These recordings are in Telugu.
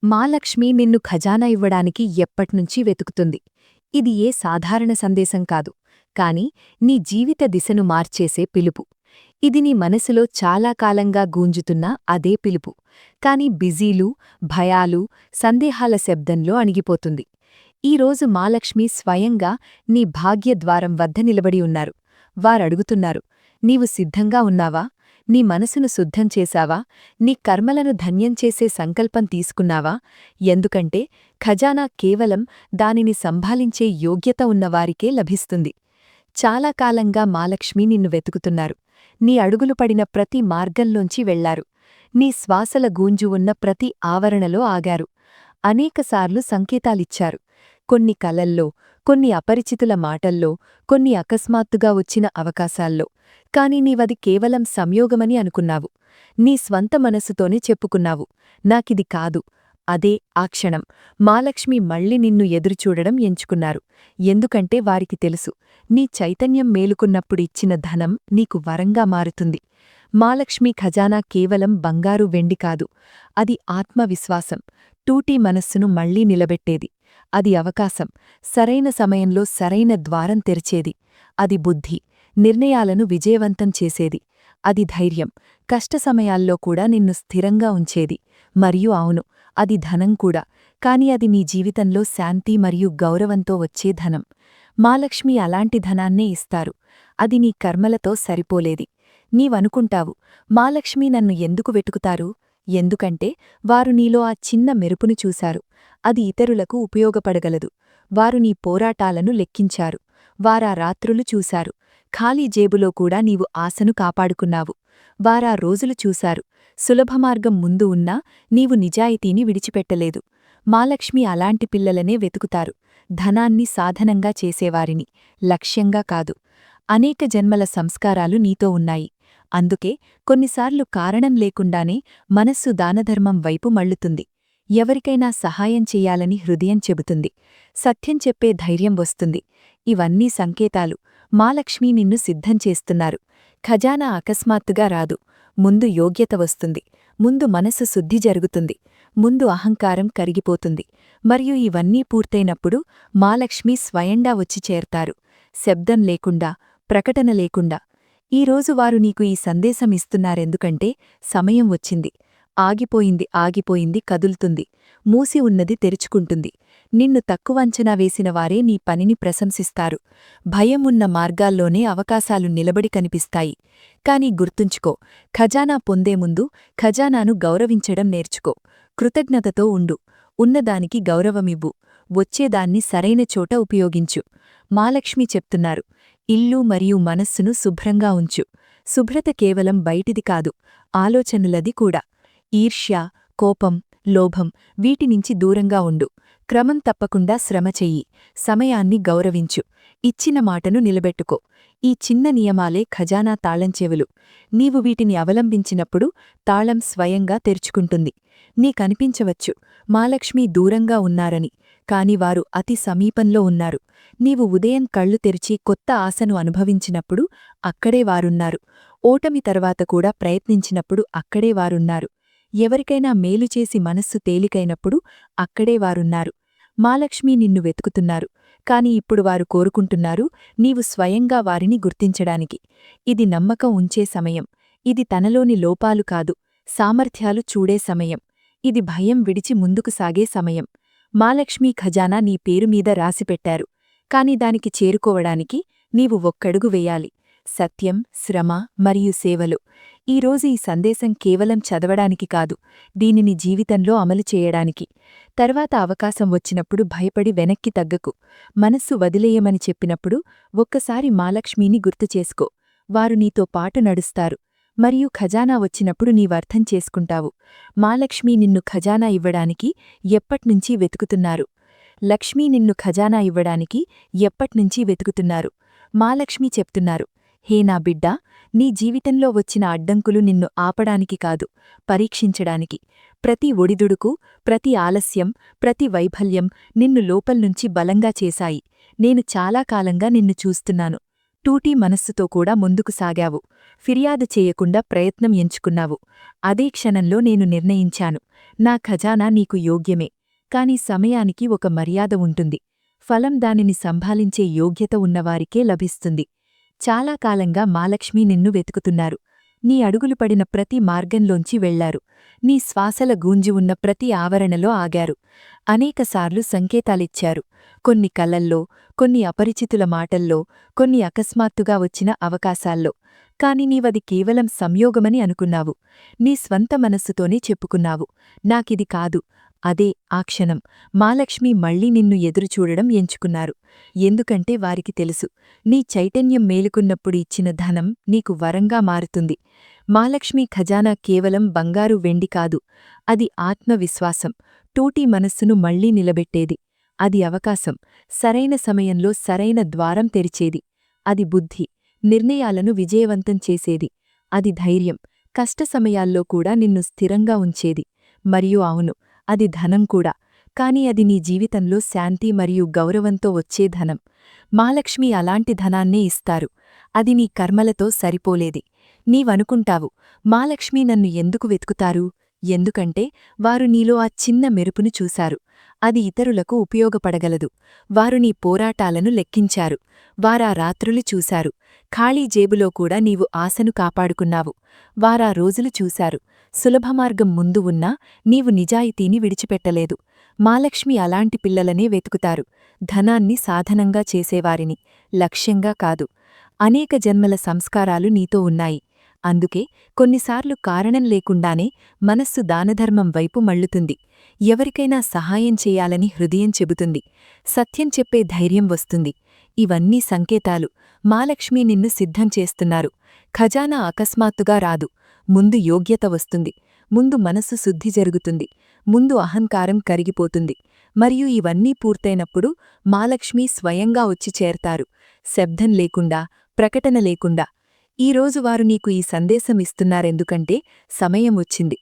మా లక్ష్మి నిన్ను ఖజానా ఇవ్వడానికి ఎప్పట్నుంచీ వెతుకుతుంది. ఇది ఏ సాధారణ సందేశం కాదు, కాని నీ జీవిత దిశను మార్చేసే పిలుపు. ఇది నీ మనసులో చాలా కాలంగా గూంజుతున్న అదే పిలుపు, కాని బిజీలు, భయాలు, సందేహాల శబ్దంలో అణిగిపోతుంది. ఈరోజు మాలక్ష్మి స్వయంగా నీ భాగ్యద్వారం వద్ద నిలబడి ఉన్నారు. వారడుగుతున్నారు, నీవు సిద్ధంగా ఉన్నావా? నీ మనసును శుద్ధం చేశావా? నీ కర్మలను ధన్యం చేసే సంకల్పం తీసుకున్నావా? ఎందుకంటే ఖజానా కేవలం దానిని సంభాళించే యోగ్యత ఉన్నవారికే లభిస్తుంది. చాలా కాలంగా మాలక్ష్మి నిన్ను వెతుకుతున్నారు. నీ అడుగులు పడిన ప్రతి మార్గంలోంచి వెళ్లారు. నీ శ్వాసల గూంజు ఉన్న ప్రతి ఆవరణలో ఆగారు. అనేకసార్లు సంకేతాలిచ్చారు. కొన్ని కలల్లో, కొన్ని అపరిచితుల మాటల్లో, కొన్ని అకస్మాత్తుగా వచ్చిన అవకాశాల్లో. కాని నీవది కేవలం సంయోగమని అనుకున్నావు. నీ స్వంత మనసుతోనే చెప్పుకున్నావు, నాకిది కాదు. అదే ఆ క్షణం మాలక్ష్మి మళ్ళీ నిన్ను ఎదురుచూడడం ఎంచుకున్నారు. ఎందుకంటే వారికి తెలుసు, నీ చైతన్యం మేలుకున్నప్పుడిచ్చిన ధనం నీకు వరంగా మారుతుంది. మాలక్ష్మి ఖజానా కేవలం బంగారు వెండి కాదు, అది ఆత్మవిశ్వాసం, టూటీ మనస్సును మళ్లీ నిలబెట్టేది. అది అవకాశం, సరైన సమయంలో సరైన ద్వారం తెరిచేది. అది బుద్ధి, నిర్ణయాలను విజయవంతం చేసేది. అది ధైర్యం, కష్ట సమయాల్లో కూడా నిన్ను స్థిరంగా ఉంచేది. మరియు అవును, అది ధనం కూడా, కాని అది నీ జీవితంలో శాంతి మరియు గౌరవంతో వచ్చే ధనం. మాలక్ష్మి అలాంటి ధనాన్నే ఇస్తారు. అది నీ కర్మలతో సరిపోలేది. నీవనుకుంటావు, మాలక్ష్మి నన్ను ఎందుకు వెతుకుతారు? ఎందుకంటే వారు నీలో ఆ చిన్న మెరుపును చూశారు. అది ఇతరులకు ఉపయోగపడగలదు. వారు నీ పోరాటాలను లెక్కించారు. వారా రాత్రులు చూశారు. ఖాళీ జేబులో కూడా నీవు ఆశను కాపాడుకున్నావు. వారా రోజులు చూశారు. సులభమార్గం ముందు ఉన్నా నీవు నిజాయితీని విడిచిపెట్టలేదు. మాలక్ష్మి అలాంటి పిల్లలనే వెతుకుతారు. ధనాన్ని సాధనంగా చేసేవారిని, లక్ష్యంగా కాదు. అనేక జన్మల సంస్కారాలు నీతో ఉన్నాయి. అందుకే కొన్నిసార్లు కారణం లేకుండానే మనస్సు దానధర్మం వైపు మళ్ళుతుంది. ఎవరికైనా సహాయం చెయ్యాలని హృదయం చెబుతుంది. సత్యం చెప్పే ధైర్యం వస్తుంది. ఇవన్నీ సంకేతాలు. మాలక్ష్మి నిన్ను సిద్ధం చేస్తున్నారు. ఖజానా అకస్మాత్తుగా రాదు. ముందు యోగ్యత వస్తుంది. ముందు మనసు శుద్ధి జరుగుతుంది. ముందు అహంకారం కరిగిపోతుంది. మరియు ఇవన్నీ పూర్తయినప్పుడు మాలక్ష్మి స్వయంగా వచ్చి చేరతారు. శబ్దం లేకుండా, ప్రకటన లేకుండా. ఈరోజు వారు నీకు ఈ సందేశం ఇస్తున్నారెందుకంటే సమయం వచ్చింది. ఆగిపోయింది కదులుతుంది. మూసి ఉన్నది తెరుచుకుంటుంది. నిన్ను తక్కువంచనా వేసిన వారే నీ పనిని ప్రశంసిస్తారు. భయం ఉన్న మార్గాల్లోనే అవకాశాలు నిలబడి కనిపిస్తాయి. కాని గుర్తుంచుకో, ఖజానా పొందే ముందు ఖజానాను గౌరవించడం నేర్చుకో. కృతజ్ఞతతో ఉండు. ఉన్నదానికి గౌరవమివ్వు. వచ్చేదాన్ని సరైన చోట ఉపయోగించు. మాలక్ష్మి చెప్తున్నారు, ఇల్లు మరియు మనస్సును శుభ్రంగా ఉంచు. శుభ్రత కేవలం బయటిది కాదు, ఆలోచనలది కూడా. ఈర్ష్య, కోపం, లోభం వీటినించి దూరంగా ఉండు. క్రమం తప్పకుండా శ్రమ చెయ్యి. సమయాన్ని గౌరవించు. ఇచ్చిన మాటను నిలబెట్టుకో. ఈ చిన్న నియమాలే ఖజానా తాళంచెవులు. నీవు వీటిని అవలంబించినప్పుడు తాళం స్వయంగా తెరుచుకుంటుంది. నీకనిపించవచ్చు, మాలక్ష్మి దూరంగా ఉన్నారని, కాని వారు అతి సమీపంలో ఉన్నారు. నీవు ఉదయం కళ్ళు తెరిచి కొత్త ఆశను అనుభవించినప్పుడు అక్కడే వారున్నారు. ఓటమి తర్వాత కూడా ప్రయత్నించినప్పుడు అక్కడే వారున్నారు. ఎవరికైనా మేలు చేసి మనస్సు తేలికైనప్పుడు అక్కడే వారున్నారు. మాలక్ష్మి నిన్ను వెతుకుతున్నారు. కాని ఇప్పుడు వారు కోరుకుంటున్నారు, నీవు స్వయంగా వారిని గుర్తించడానికి. ఇది నమ్మకం ఉంచే సమయం. ఇది తనలోని లోపాలు కాదు, సామర్థ్యాలు చూడే సమయం. ఇది భయం విడిచి ముందుకు సాగే సమయం. మాలక్ష్మీ ఖజానా నీ పేరుమీద రాసిపెట్టారు. కాని దానికి చేరుకోవడానికి నీవు ఒక్కడుగు వెయ్యాలి. సత్యం, శ్రమ మరియు సేవలు. ఈరోజు ఈ సందేశం కేవలం చదవడానికి కాదు, దీనిని జీవితంలో అమలు చేయడానికి. తర్వాత అవకాశం వచ్చినప్పుడు భయపడి వెనక్కి తగ్గకు. మనస్సు వదిలేయమని చెప్పినప్పుడు ఒక్కసారి మాలక్ష్మీని గుర్తుచేసుకో. వారు నీతో పాటు నడుస్తారు. మరియు ఖజానా వచ్చినప్పుడు నీవర్థం చేసుకుంటావు, మాలక్ష్మీ నిన్ను ఖజానా ఇవ్వడానికి ఎప్పట్నుంచీ వెతుకుతున్నారు. లక్ష్మీ నిన్ను ఖజానా ఇవ్వడానికి ఎప్పట్నుంచీ వెతుకుతున్నారు. మాలక్ష్మి చెప్తున్నారు, హే నా బిడ్డా, నీ జీవితంలో వచ్చిన అడ్డంకులు నిన్ను ఆపడానికి కాదు, పరీక్షించడానికి. ప్రతి ఒడిదుడుకు, ప్రతి ఆలస్యం, ప్రతి వైఫల్యం నిన్ను లోపల్నుంచి బలంగా చేశాయి. నేను చాలా కాలంగా నిన్ను చూస్తున్నాను. టూటీ మనస్సుతో కూడా ముందుకు సాగావు. ఫిర్యాదు చేయకుండా ప్రయత్నం ఎంచుకున్నావు. అదే క్షణంలో నేను నిర్ణయించాను, నా ఖజానా నీకు యోగ్యమే, కాని సమయానికి ఒక మర్యాద ఉంటుంది. ఫలం దానిని సంభాళించే యోగ్యత ఉన్నవారికే లభిస్తుంది. చాలా కాలంగా మాలక్ష్మి నిన్ను వెతుకుతున్నారు. నీ అడుగులు పడిన ప్రతి మార్గంలోంచి వెళ్లారు. నీ శ్వాసల గూంజి ఉన్న ప్రతి ఆవరణలో ఆగారు. అనేకసార్లు సంకేతాలిచ్చారు. కొన్ని కలల్లో, కొన్ని అపరిచితుల మాటల్లో, కొన్ని అకస్మాత్తుగా వచ్చిన అవకాశాల్లో. కాని నీవది కేవలం సంయోగమని అనుకున్నావు. నీ స్వంత మనస్సుతోనే చెప్పుకున్నావు, నాకిది కాదు. అదే ఆ క్షణం మాలక్ష్మి మళ్లీ నిన్ను ఎదురుచూడడం ఎంచుకున్నారు. ఎందుకంటే వారికి తెలుసు, నీ చైతన్యం మేలుకున్నప్పుడు ఇచ్చిన ధనం నీకు వరంగా మారుతుంది. మాలక్ష్మి ఖజానా కేవలం బంగారు వెండి కాదు, అది ఆత్మవిశ్వాసం. టూటీ మనస్సును మళ్లీ నిలబెట్టేది. అది అవకాశం, సరైన సమయంలో సరైన ద్వారం తెరిచేది. అది బుద్ధి, నిర్ణయాలను విజయవంతం చేసేది. అది ధైర్యం, కష్ట సమయాల్లో కూడా నిన్ను స్థిరంగా ఉంచేది. మరియు అవును, అది ధనం కూడా, కాని అది నీ జీవితంలో శాంతి మరియు గౌరవంతో వచ్చే ధనం. మాలక్ష్మి అలాంటి ధనాన్నే ఇస్తారు. అది నీ కర్మలతో సరిపోలేది. నీవనుకుంటావు, మాలక్ష్మి నన్ను ఎందుకు వెతుకుతారు? ఎందుకంటే వారు నీలో ఆ చిన్న మెరుపును చూశారు. అది ఇతరులకు ఉపయోగపడగలదు. వారు నీ పోరాటాలను లెక్కించారు. వారా రాత్రులు చూశారు. ఖాళీ జేబులో కూడా నీవు ఆశను కాపాడుకున్నావు. వారా రోజులు చూశారు. సులభమార్గం ముందు ఉన్నా నీవు నిజాయితీని విడిచిపెట్టలేదు. మాలక్ష్మి అలాంటి పిల్లలనే వెతుకుతారు. ధనాన్ని సాధనంగా చేసేవారిని, లక్ష్యంగా కాదు. అనేక జన్మల సంస్కారాలు నీతో ఉన్నాయి. అందుకే కొన్నిసార్లు కారణం లేకుండానే మనస్సు దానధర్మం వైపు మళ్ళుతుంది. ఎవరికైనా సహాయం చేయాలని హృదయం చెబుతుంది. సత్యం చెప్పే ధైర్యం వస్తుంది. ఇవన్నీ సంకేతాలు. మాలక్ష్మి నిన్ను సిద్ధం చేస్తున్నారు. ఖజానా అకస్మాత్తుగా రాదు. ముందు యోగ్యత వస్తుంది. ముందు మనస్సు శుద్ధి జరుగుతుంది. ముందు అహంకారం కరిగిపోతుంది. మరియు ఇవన్నీ పూర్తయినప్పుడు మాలక్ష్మి స్వయంగా వచ్చి చేరతారు. శబ్దం లేకుండా, ప్రకటన లేకుండా. ఈరోజు వారు నీకు ఈ సందేశం ఇస్తున్నారెందుకంటే సమయం వచ్చింది.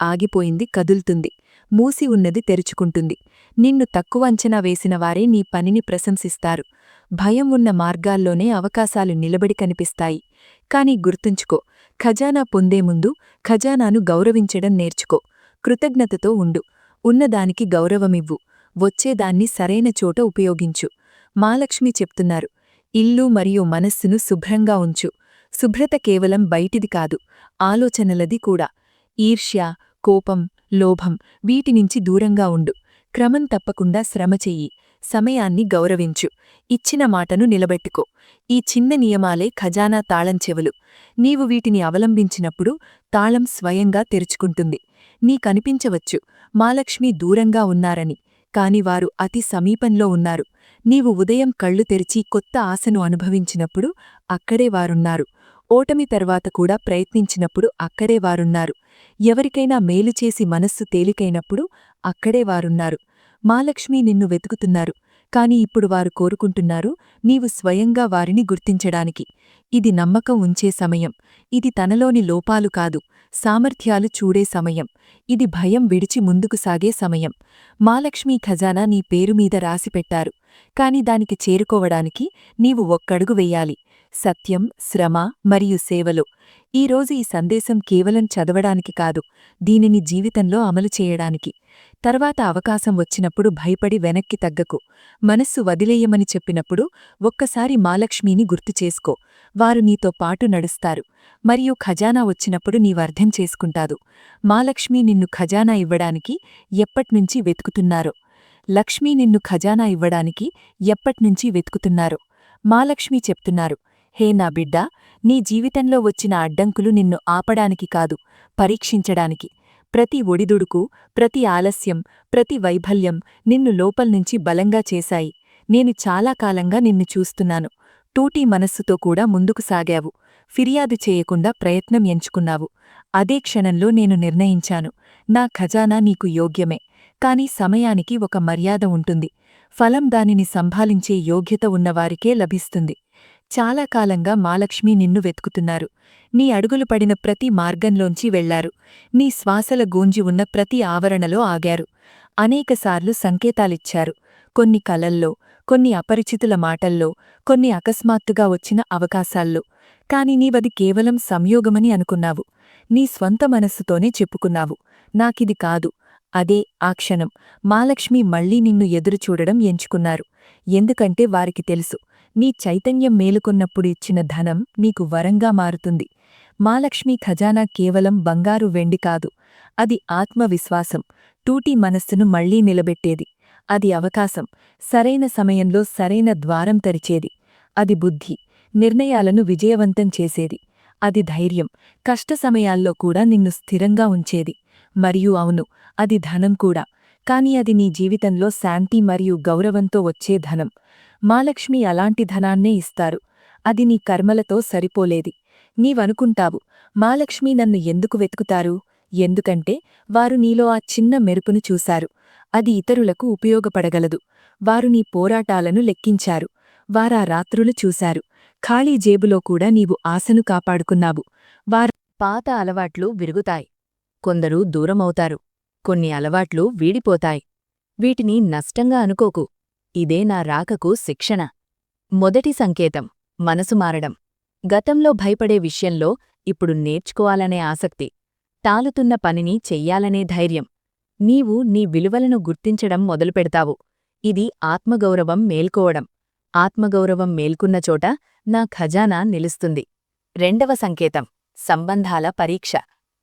ఆగిపోయింది కదులుతుంది. మూసి ఉన్నది తెరుచుకుంటుంది. నిన్ను తక్కువ అంచనా వేసినవారే నీ పనిని ప్రశంసిస్తారు. భయం ఉన్న మార్గాల్లోనే అవకాశాలు నిలబడి కనిపిస్తాయి. కాని గుర్తుంచుకో, ఖజానా పొందే ముందు ఖజానాను గౌరవించడం నేర్చుకో. కృతజ్ఞతతో ఉండు. ఉన్నదానికి గౌరవమివ్వు. వచ్చేదాన్ని సరైన చోట ఉపయోగించు. మాలక్ష్మి చెప్తున్నారు, ఇల్లు మరియు మనస్సును శుభ్రంగా ఉంచు. శుభ్రత కేవలం బయటిది కాదు, ఆలోచనలది కూడా. ఈర్ష్య, కోపం, లోభం వీటినుంచి దూరంగా ఉండు. క్రమం తప్పకుండా శ్రమ చెయ్యి. సమయాన్ని గౌరవించు. ఇచ్చిన మాటను నిలబెట్టుకో. ఈ చిన్న నియమాలే ఖజానా తాళం చెవులు. నీవు వీటిని అవలంబించినప్పుడు తాళం స్వయంగా తెరుచుకుంటుంది. నీకనిపించవచ్చు, మాలక్ష్మి దూరంగా ఉన్నారని, కాని వారు అతి సమీపంలో ఉన్నారు. నీవు ఉదయం కళ్ళు తెరిచి కొత్త ఆశను అనుభవించినప్పుడు అక్కడే వారున్నారు. ఓటమి తర్వాత కూడా ప్రయత్నించినప్పుడు అక్కడే వారున్నారు. ఎవరికైనా మేలు చేసి మనస్సు తేలికైనప్పుడు అక్కడే వారున్నారు. మాలక్ష్మి నిన్ను వెతుకుతున్నారు. కాని ఇప్పుడు వారు కోరుకుంటున్నారు, నీవు స్వయంగా వారిని గుర్తించడానికి. ఇది నమ్మకం ఉంచే సమయం. ఇది తనలోని లోపాలు కాదు, సామర్థ్యాలు చూడే సమయం. ఇది భయం విడిచి ముందుకు సాగే సమయం. మాలక్ష్మి ఖజానా నీ పేరుమీద రాసిపెట్టారు. కాని దానికి చేరుకోవడానికి నీవు ఒక్కడుగు వెయ్యాలి. సత్యం, శ్రమ మరియు సేవలో. ఈరోజు ఈ సందేశం కేవలం చదవడానికి కాదు, దీనిని జీవితంలో అమలు చేయడానికి. తర్వాత అవకాశం వచ్చినప్పుడు భయపడి వెనక్కి తగ్గకు. మనస్సు వదిలేయమని చెప్పినప్పుడు ఒక్కసారి మాలక్ష్మిని గుర్తుచేసుకో. వారు నీతో పాటు నడుస్తారు. మరియు ఖజానా వచ్చినప్పుడు నీవర్థం చేసుకుంటాదు, మాలక్ష్మి నిన్ను ఖజానా ఇవ్వడానికి ఎప్పట్నుంచి వెతుకుతున్నారో. లక్ష్మీ నిన్ను ఖజానా ఇవ్వడానికి ఎప్పట్నుంచి వెతుకుతున్నారో. మాలక్ష్మి చెప్తున్నారు, హే నా బిడ్డా, నీ జీవితంలో వచ్చిన అడ్డంకులు నిన్ను ఆపడానికి కాదు, పరీక్షించడానికి. ప్రతి ఒడిదుడుకు, ప్రతి ఆలస్యం, ప్రతి వైఫల్యం నిన్ను లోపల్నుంచి బలంగా చేశాయి. నేను చాలా కాలంగా నిన్ను చూస్తున్నాను. టూటీ మనస్సుతో కూడా ముందుకు సాగావు. ఫిర్యాదు చేయకుండా ప్రయత్నం ఎంచుకున్నావు. అదే క్షణంలో నేను నిర్ణయించాను, నా ఖజానా నీకు యోగ్యమే, కాని సమయానికి ఒక మర్యాద ఉంటుంది. ఫలం దానిని సంభాళించే యోగ్యత ఉన్నవారికే లభిస్తుంది. చాలా కాలంగా మాలక్ష్మి నిన్ను వెతుకుతున్నారు. నీ అడుగులు పడిన ప్రతి మార్గంలోంచి వెళ్లారు. నీ శ్వాసల గూంజి ఉన్న ప్రతి ఆవరణలో ఆగారు. అనేకసార్లు సంకేతాలిచ్చారు. కొన్ని కలల్లో, కొన్ని అపరిచితుల మాటల్లో, కొన్ని అకస్మాత్తుగా వచ్చిన అవకాశాల్లో. కాని నీవది కేవలం సంయోగమని అనుకున్నావు. నీ స్వంత మనస్సుతోనే చెప్పుకున్నావు, నాకిది కాదు. అదే ఆ క్షణం మాలక్ష్మి మళ్లీ నిన్ను ఎదురుచూడడం ఎంచుకున్నారు. ఎందుకంటే వారికి తెలుసు, నీ చైతన్యం మేలుకొన్నప్పుడు ఇచ్చిన ధనం నీకు వరంగా మారుతుంది. మాలక్ష్మి ఖజానా కేవలం బంగారు వెండి కాదు. అది ఆత్మవిశ్వాసం, టూటీ మనస్సును మళ్లీ నిలబెట్టేది. అది అవకాశం, సరైన సమయంలో సరైన ద్వారం తెరిచేది. అది బుద్ధి, నిర్ణయాలను విజయవంతం చేసేది. అది ధైర్యం, కష్ట సమయాల్లో కూడా నిన్ను స్థిరంగా ఉంచేది. మరియు అవును, అది ధనం కూడా. కాని అది నీ జీవితంలో శాంతి మరియు గౌరవంతో వచ్చే ధనం. మాలక్ష్మి అలాంటి ధనాన్నే ఇస్తారు. అది నీ కర్మలతో సరిపోలేది. నీవనుకుంటావు, మాలక్ష్మి నన్ను ఎందుకు వెతుకుతారు? ఎందుకంటే వారు నీలో ఆ చిన్న మెరుపును చూశారు. అది ఇతరులకు ఉపయోగపడగలదు. వారు నీ పోరాటాలను లెక్కించారు. వారా రాత్రులు చూశారు. ఖాళీ జేబులో కూడా నీవు ఆశను కాపాడుకున్నావు. పాత అలవాట్లు విరుగుతాయి. కొందరు దూరమవుతారు. కొన్ని అలవాట్లు వీడిపోతాయి. వీటిని నష్టంగా అనుకోకు. ఇదే నా రాకకు శిక్షణ. మొదటి సంకేతం మనసు మారడం. గతంలో భయపడే విషయంలో ఇప్పుడు నేర్చుకోవాలనే ఆసక్తి. తాలుతున్న పనిని చెయ్యాలనే ధైర్యం. నీవు నీ విలువలను గుర్తించడం మొదలుపెడతావు. ఇది ఆత్మగౌరవం మేల్కోవడం. ఆత్మగౌరవం మేల్కున్న చోట నా ఖజానా నిలుస్తుంది. రెండవ సంకేతం సంబంధాల పరీక్ష.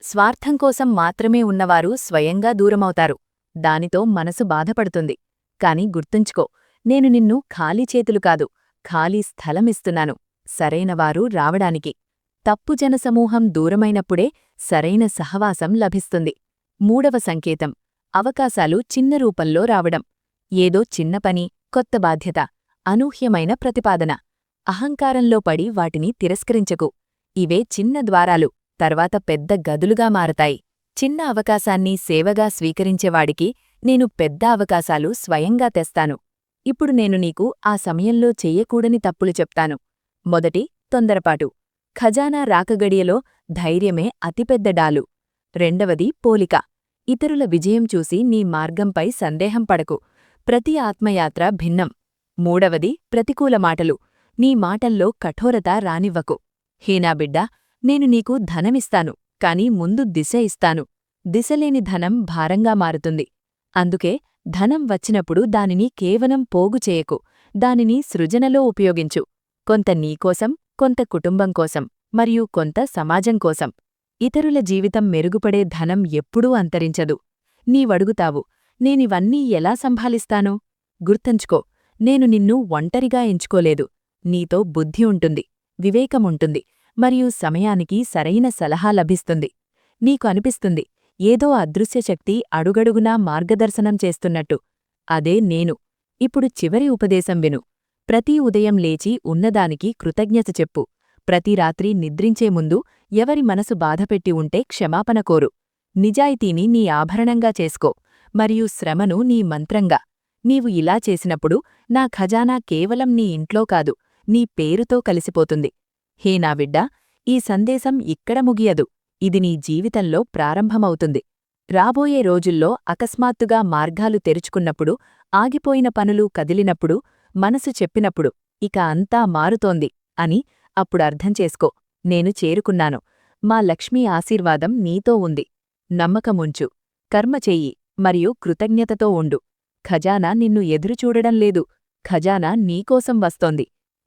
స్వార్థం కోసం మాత్రమే ఉన్నవారు స్వయంగా దూరమవుతారు. దానితో మనసు బాధపడుతుంది. కాని గుర్తుంచుకో, నేను నిన్ను ఖాళీ చేతులు కాదు, ఖాళీ స్థలమిస్తున్నాను, సరైనవారు రావడానికి. తప్పు జనసమూహం దూరమైనప్పుడే సరైన సహవాసం లభిస్తుంది. మూడవ సంకేతం అవకాశాలు చిన్న రూపంలో రావడం. ఏదో చిన్న పని, కొత్త బాధ్యత, అనూహ్యమైన ప్రతిపాదన. అహంకారంలో పడి వాటిని తిరస్కరించకు. ఇవే చిన్న ద్వారాలు, తర్వాత పెద్ద గదులుగా మారతాయి. చిన్న అవకాశాన్ని సేవగా స్వీకరించేవాడికి నేను పెద్ద అవకాశాలు స్వయంగా తెస్తాను. ఇప్పుడు నేను నీకు ఆ సమయంలో చెయ్యకూడని తప్పులు చెప్తాను. మొదటి, తొందరపాటు. ఖజానా రాకగడియలో ధైర్యమే అతిపెద్ద డాలు. రెండవది, పోలిక. ఇతరుల విజయం చూసి నీ మార్గంపై సందేహం పడకు. ప్రతి ఆత్మయాత్ర భిన్నం. మూడవది, ప్రతికూల మాటలు. నీ మాటల్లో కఠోరత రానివ్వకు. హీనా బిడ్డా, నేను నీకు ధనమిస్తాను, కాని ముందు దిశ ఇస్తాను. దిశలేని ధనం భారంగా మారుతుంది. అందుకే ధనం వచ్చినప్పుడు దానిని కేవలం పోగు చేయకు. దానిని సృజనలో ఉపయోగించు. కొంత నీకోసం, కొంత కుటుంబం కోసం, మరియు కొంత సమాజం కోసం. ఇతరుల జీవితం మెరుగుపడే ధనం ఎప్పుడూ అంతరించదు. నీవడుగుతావు, నేనివన్నీ ఎలా సంభాలిస్తాను? గుర్తుంచుకో, నేను నిన్ను ఒంటరిగా ఎంచుకోలేదు. నీతో బుద్ధి ఉంటుంది, వివేకముంటుంది, మరియు సమయానికి సరైన సలహా లభిస్తుంది. నీకు అనిపిస్తుంది, ఏదో అదృశ్యశక్తి అడుగడుగునా మార్గదర్శనం చేస్తున్నట్టు. అదే నేను. ఇప్పుడు చివరి ఉపదేశం విను. ప్రతి ఉదయం లేచి ఉన్నదానికి కృతజ్ఞత చెప్పు. ప్రతి రాత్రి నిద్రించే ముందు ఎవరి మనసు బాధపెట్టి ఉంటే క్షమాపణ కోరు. నిజాయితీని నీ ఆభరణంగా చేసుకో, మరియు శ్రమను నీ మంత్రంగా. నీవు ఇలా చేసినప్పుడు నా ఖజానా కేవలం నీ ఇంట్లో కాదు, నీ పేరుతో కలిసిపోతుంది. హే నా బిడ్డా, ఈ సందేశం ఇక్కడ ముగియదు. ఇది నీ జీవితంలో ప్రారంభమవుతుంది. రాబోయే రోజుల్లో అకస్మాత్తుగా మార్గాలు తెరుచుకున్నప్పుడు, ఆగిపోయిన పనులు కదిలినప్పుడు, మనసు చెప్పినప్పుడు ఇక అంతా మారుతోంది అని అప్పుడు అర్థం చేసుకో, నేను చేరుకున్నాను. మా లక్ష్మీ ఆశీర్వాదం నీతో ఉంది. నమ్మకముంచు, కర్మ చెయ్యి, మరియు కృతజ్ఞతతో ఉండు. ఖజానా నిన్ను ఎదురుచూడడం లేదు, ఖజానా నీకోసం వస్తోంది.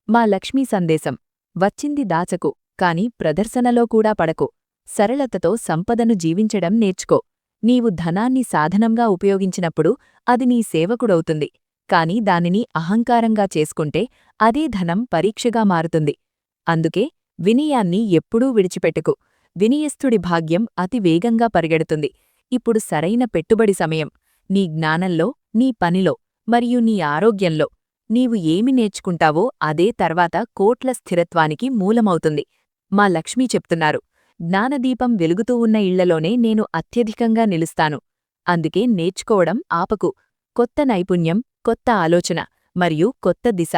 మా లక్ష్మీ సందేశం వచ్చింది దాచకు, కాని ప్రదర్శనలో కూడా పడకు. సరళతతో సంపదను జీవించడం నేర్చుకో. నీవు ధనాన్ని సాధనంగా ఉపయోగించినప్పుడు అది నీ సేవకుడవుతుంది. కాని దానిని అహంకారంగా చేసుకుంటే అదే ధనం పరీక్షగా మారుతుంది. అందుకే వినయాన్ని ఎప్పుడూ విడిచిపెట్టుకు. వినయస్థుడి భాగ్యం అతి వేగంగా పరిగెడుతుంది. ఇప్పుడు సరైన పెట్టుబడి సమయం. నీ జ్ఞానంలో, నీ పనిలో, మరియు నీ ఆరోగ్యంలో. నీవు ఏమి నేర్చుకుంటావో అదే తర్వాత కోట్ల స్థిరత్వానికి మూలమవుతుంది. మా లక్ష్మీ చెప్తున్నారు, జ్ఞానదీపం వెలుగుతూ ఉన్న ఇళ్లలోనే నేను అత్యధికంగా నిలుస్తాను. అందుకే నేర్చుకోవడం ఆపకు. కొత్త నైపుణ్యం, కొత్త ఆలోచన, మరియు కొత్త దిశ,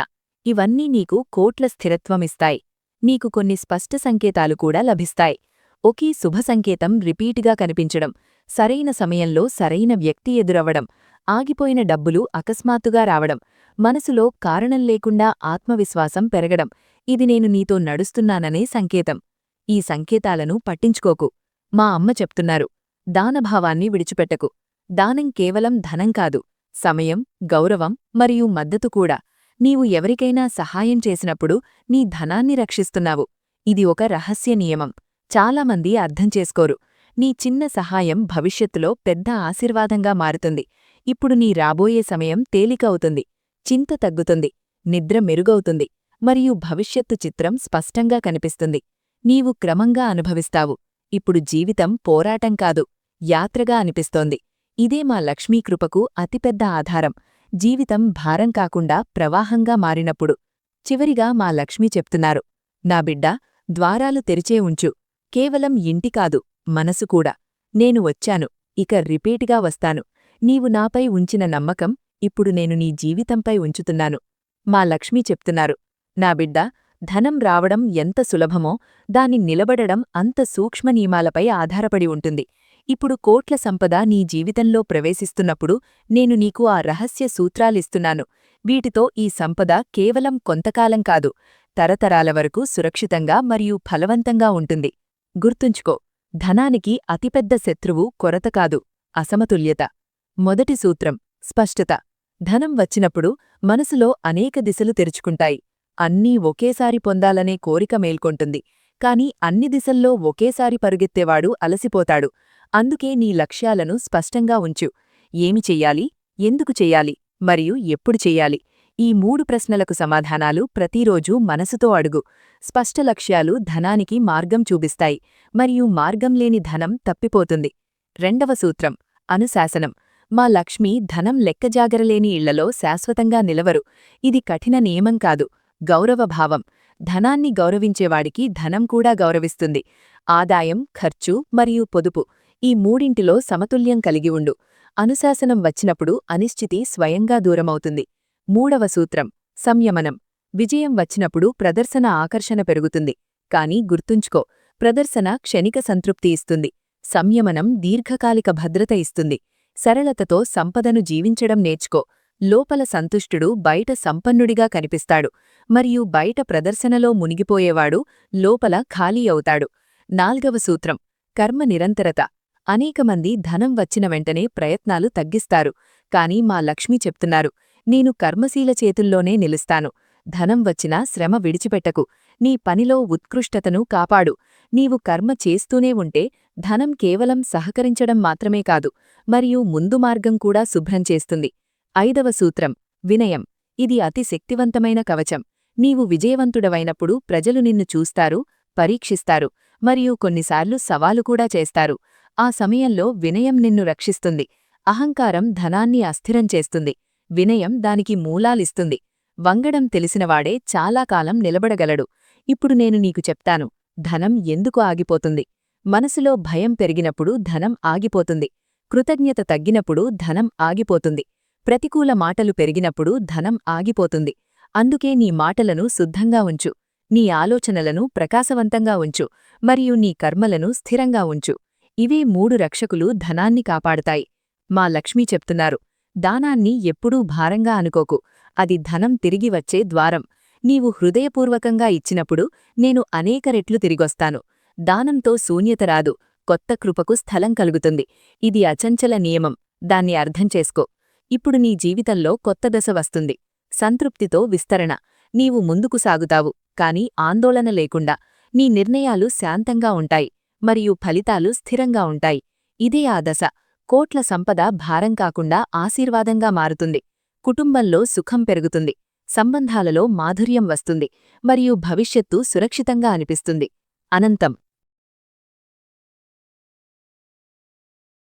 ఇవన్నీ నీకు కోట్ల స్థిరత్వమిస్తాయి. నీకు కొన్ని స్పష్ట సంకేతాలు కూడా లభిస్తాయి. ఒకే శుభ సంకేతం రిపీటుగా కనిపించడం, సరైన సమయంలో సరైన వ్యక్తి ఎదురవ్వడం, ఆగిపోయిన డబ్బులు అకస్మాత్తుగా రావడం, మనసులో కారణం లేకుండా ఆత్మవిశ్వాసం పెరగడం. ఇది నేను నీతో నడుస్తున్నాననే సంకేతం. ఈ సంకేతాలను పట్టించుకోకు. మా అమ్మ చెప్తున్నారు, దానభావాన్ని విడిచిపెట్టకు. దానం కేవలం ధనం కాదు, సమయం, గౌరవం మరియు మద్దతు కూడా. నీవు ఎవరికైనా సహాయం చేసినప్పుడు నీ ధనాన్ని రక్షిస్తున్నావు. ఇది ఒక రహస్య నియమం. చాలామంది అర్థం చేసుకోరు. నీ చిన్న సహాయం భవిష్యత్తులో పెద్ద ఆశీర్వాదంగా మారుతుంది. ఇప్పుడు నీ రాబోయే సమయం తేలికవుతుంది, చింత తగ్గుతుంది, నిద్ర మెరుగవుతుంది, మరియు భవిష్యత్తు చిత్రం స్పష్టంగా కనిపిస్తుంది. నీవు క్రమంగా అనుభవిస్తావు. ఇప్పుడు జీవితం పోరాటం కాదు, యాత్రగా అనిపిస్తోంది. ఇదే మా లక్ష్మీకృపకు అతిపెద్ద ఆధారం. జీవితం భారం కాకుండా ప్రవాహంగా మారినప్పుడు. చివరిగా మా లక్ష్మీ చెప్తున్నారు, నా బిడ్డా, ద్వారాలు తెరిచే ఉంచు. కేవలం ఇంటి కాదు, మనసు కూడా. నేను వచ్చాను, ఇక రిపీటుగా వస్తాను. నీవు నాపై ఉంచిన నమ్మకం ఇప్పుడు నేను నీ జీవితంపై ఉంచుతున్నాను. మా లక్ష్మీ చెప్తున్నారు, నా బిడ్డా, ధనం రావడం ఎంత సులభమో దాని నిలబడడం అంత సూక్ష్మ నియమాలపై ఆధారపడి ఉంటుంది. ఇప్పుడు కోట్ల సంపద నీ జీవితంలో ప్రవేశిస్తున్నప్పుడు నేను నీకు ఆ రహస్య సూత్రాలిస్తున్నాను. వీటితో ఈ సంపద కేవలం కొంతకాలం కాదు, తరతరాల వరకు సురక్షితంగా మరియు ఫలవంతంగా ఉంటుంది. గుర్తుంచుకో, ధనానికి అతిపెద్ద శత్రువు కొరత కాదు, అసమతుల్యత. మొదటి సూత్రం స్పష్టత. ధనం వచ్చినప్పుడు మనసులో అనేక దిశలు తెరుచుకుంటాయి. అన్నీ ఒకేసారి పొందాలనే కోరిక మేల్కొంటుంది. కాని అన్ని దిశల్లో ఒకేసారి పరుగెత్తేవాడు అలసిపోతాడు. అందుకే నీ లక్ష్యాలను స్పష్టంగా ఉంచు. ఏమి చెయ్యాలి, ఎందుకు చెయ్యాలి, మరియు ఎప్పుడు చెయ్యాలి? ఈ 3 ప్రశ్నలకు సమాధానాలు ప్రతిరోజూ మనసుతో అడుగు. స్పష్ట లక్ష్యాలు ధనానికి మార్గం చూపిస్తాయి, మరియు మార్గం లేని ధనం తప్పిపోతుంది. రెండవ సూత్రం అనుశాసనం. మా లక్ష్మి ధనం లెక్కజాగరలేని ఇళ్లలో శాశ్వతంగా నిలవరు. ఇది కఠిన నియమం కాదు, గౌరవభావం. ధనాన్ని గౌరవించేవాడికి ధనం కూడా గౌరవిస్తుంది. ఆదాయం, ఖర్చు మరియు పొదుపు, ఈ మూడింటిలో సమతుల్యం కలిగి ఉండు. అనుశాసనం వచ్చినప్పుడు అనిశ్చితి స్వయంగా దూరమవుతుంది. మూడవ సూత్రం సంయమనం. విజయం వచ్చినప్పుడు ప్రదర్శన ఆకర్షణ పెరుగుతుంది. కాని గుర్తుంచుకో, ప్రదర్శన క్షణిక సంతృప్తి ఇస్తుంది, సంయమనం దీర్ఘకాలిక భద్రత ఇస్తుంది. సరళతతో సంపదను జీవించడం నేర్చుకో. లోపల సంతుష్టుడు బయట సంపన్నుడిగా కనిపిస్తాడు, మరియు బయట ప్రదర్శనలో మునిగిపోయేవాడు లోపల ఖాళీ అవుతాడు. నాల్గవ సూత్రం కర్మ నిరంతరత. అనేకమంది ధనం వచ్చిన వెంటనే ప్రయత్నాలు తగ్గిస్తారు. కాని మా లక్ష్మి చెప్తున్నారు, నేను కర్మశీల చేతుల్లోనే నిలుస్తాను. ధనం వచ్చినా శ్రమ విడిచిపెట్టకు. నీ పనిలో ఉత్కృష్టతను కాపాడు. నీవు కర్మ చేస్తూనే ఉంటే ధనం కేవలం సహకరించడం మాత్రమే కాదు, మరియు ముందు మార్గం కూడా శుభ్రం చేస్తుంది. ఐదవ సూత్రం వినయం. ఇది అతి శక్తివంతమైన కవచం. నీవు విజయవంతుడవైనప్పుడు ప్రజలు నిన్ను చూస్తారు, పరీక్షిస్తారు, మరియు కొన్నిసార్లు సవాలు కూడా చేస్తారు. ఆ సమయంలో వినయం నిన్ను రక్షిస్తుంది. అహంకారం ధనాన్ని అస్థిరం చేస్తుంది, వినయం దానికి మూలాలిస్తుంది. వంగడం తెలిసినవాడే చాలా కాలం నిలబడగలడు. ఇప్పుడు నేను నీకు చెప్తాను, ధనం ఎందుకు ఆగిపోతుంది. మనసులో భయం పెరిగినప్పుడు ధనం ఆగిపోతుంది. కృతజ్ఞత తగ్గినప్పుడు ధనం ఆగిపోతుంది. ప్రతికూల మాటలు పెరిగినప్పుడు ధనం ఆగిపోతుంది. అందుకే నీ మాటలను శుద్ధంగా ఉంచు, నీ ఆలోచనలను ప్రకాశవంతంగా ఉంచు, మరియు నీ కర్మలను స్థిరంగా ఉంచు. ఇవే 3 రక్షకులు ధనాన్ని కాపాడుతాయి. మా లక్ష్మీ చెప్తున్నారు, దానాన్ని ఎప్పుడూ భారంగా అనుకోకు. అది ధనం తిరిగి వచ్చే ద్వారం. నీవు హృదయపూర్వకంగా ఇచ్చినప్పుడు నేను అనేక రెట్లు తిరిగొస్తాను. దానంతో శూన్యత రాదు, కొత్త కృపకు స్థలం కలుగుతుంది. ఇది అచంచల నియమం, దాన్ని అర్థం చేసుకో. ఇప్పుడు నీ జీవితంలో కొత్త దశ వస్తుంది. సంతృప్తితో విస్తరణ. నీవు ముందుకు సాగుతావు, కాని ఆందోళన లేకుండా. నీ నిర్ణయాలు శాంతంగా ఉంటాయి, మరియు ఫలితాలు స్థిరంగా ఉంటాయి. ఇదే ఆ దశ. కోట్ల సంపద భారం కాకుండా ఆశీర్వాదంగా మారుతుంది. కుటుంబంలో సుఖం పెరుగుతుంది, సంబంధాలలో మాధుర్యం వస్తుంది, మరియు భవిష్యత్తు సురక్షితంగా అనిపిస్తుంది. అనంతం.